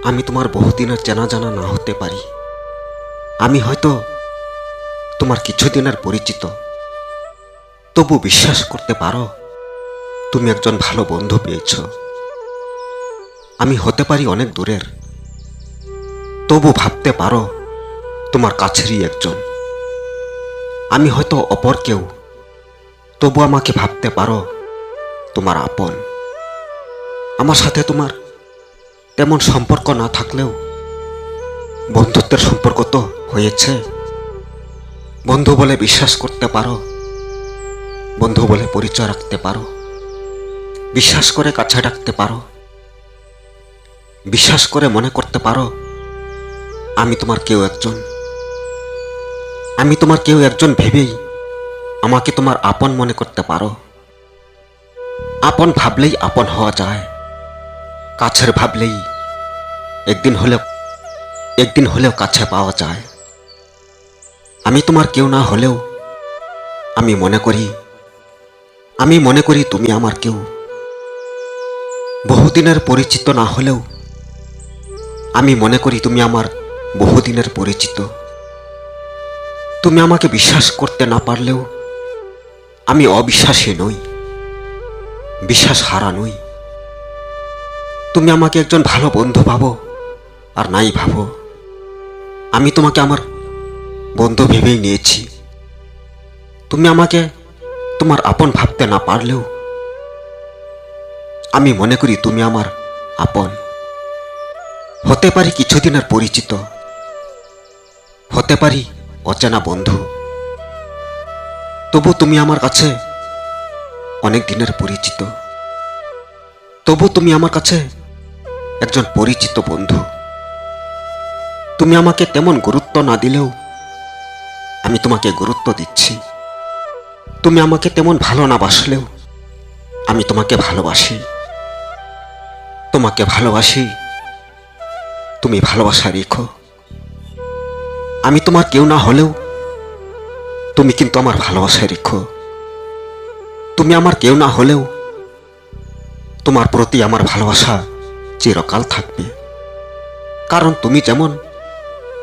আমি তোমার বহুদিনের চেনা জানা না হতে পারি, আমি হয়তো তোমার কিছুদিনের পরিচিত, তবু বিশ্বাস করতে পারো তুমি একজন ভালো বন্ধু পেয়েছ। আমি হতে পারি অনেক দূরের, তবু ভাবতে পারো তোমার কাছেরই একজন। আমি হয়তো অপর কেউ, তবু আমাকে ভাবতে পারো তোমার আপন। আমার সাথে তোমার তেমন সম্পর্ক না থাকলেও বন্ধুত্বের সম্পর্ক তো হয়েছে। বন্ধু বলে বিশ্বাস করতে পারো, বন্ধু বলে পরিচয় রাখতে পারো, বিশ্বাস করে কাছে ডাকতে পারো, বিশ্বাস করে মনে করতে পারো আমি তোমার কেউ একজন। আমি তোমার কেউ একজন ভেবেই আমাকে তোমার আপন মনে করতে পারো। আপন ভাবলেই আপন হওয়া যায়, কাছের ভাবলেই একদিন হলেও কাছে পাওয়া যায়। আমি তোমার কেউ না হলেও আমি মনে করি তুমি আমার কেউ। বহুদিনের পরিচিত না হলেও আমি মনে করি তুমি আমার বহুদিনের পরিচিত। তুমি আমাকে বিশ্বাস করতে না পারলেও আমি অবিশ্বাসী নই, বিশ্বাস হারা নই। তুমি আমাকে একজন ভালো বন্ধু ভাবো আর নাই ভাবো, আমি তোমাকে আমার বন্ধু ভেবেই নিয়েছি। তুমি আমাকে তোমার আপন ভাবতে না পারলেও আমি মনে করি তুমি আমার আপন। হতে পারি কিছুদিনের পরিচিত, হতে পারি অচেনা বন্ধু, তবু তুমি আমার কাছে অনেক দিনের পরিচিত। তবু তুমি আমার কাছে একজন পরিচিত বন্ধু। তুমি আমাকে তেমন গুরুত্ব না দিলেও আমি তোমাকে গুরুত্ব দিচ্ছি। তুমি আমাকে তেমন ভালো না বাসলেও আমি তোমাকে ভালোবাসি। তোমাকে ভালোবাসি, তুমি ভালোবাসা রেখো। আমি তোমার কেউ না হলেও তুমি কিন্তু আমার ভালোবাসায় রেখো। তুমি আমার কেউ না হলেও তোমার প্রতি আমার ভালোবাসা চিরকাল থাকবে। কারণ তুমি যেমন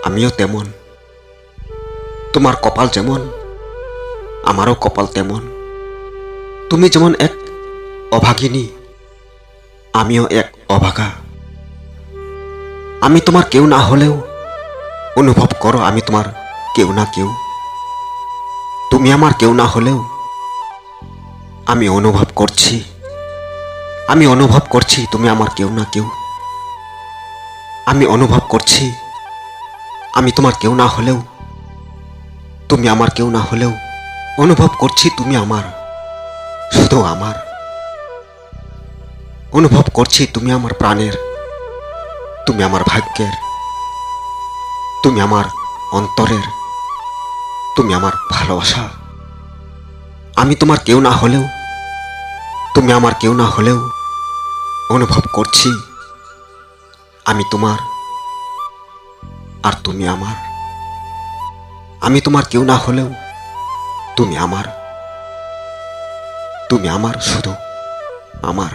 আমিও তেমন, তোমার কপাল যেমন আমারও কপাল তেমন। তুমি যেমন এক অভাগিনী, আমিও এক অভাগা। আমি তোমার কেউ না হলেও অনুভব করো আমি তোমার কেউ না কেউ। তুমি আমার কেউ না হলেও আমি অনুভব করছি তুমি আমার কেউ না কেউ। আমি অনুভব করছি আমি তোমার কেউ না হলেও তুমি আমার কেউ না হলেও অনুভব করছি তুমি আমার, শুধু আমার। অনুভব করছি তুমি আমার প্রাণের, তুমি আমার ভাগ্যের, তুমি আমার অন্তরের, তুমি আমার ভালোবাসা। আমি তোমার কেউ না হলেও তুমি আমার কেউ না হলেও অনুভব করছি আমি তোমার আর তুমি আমার। আমি তোমার কেউ না হলেও তুমি আমার, তুমি আমার, শুধু আমার।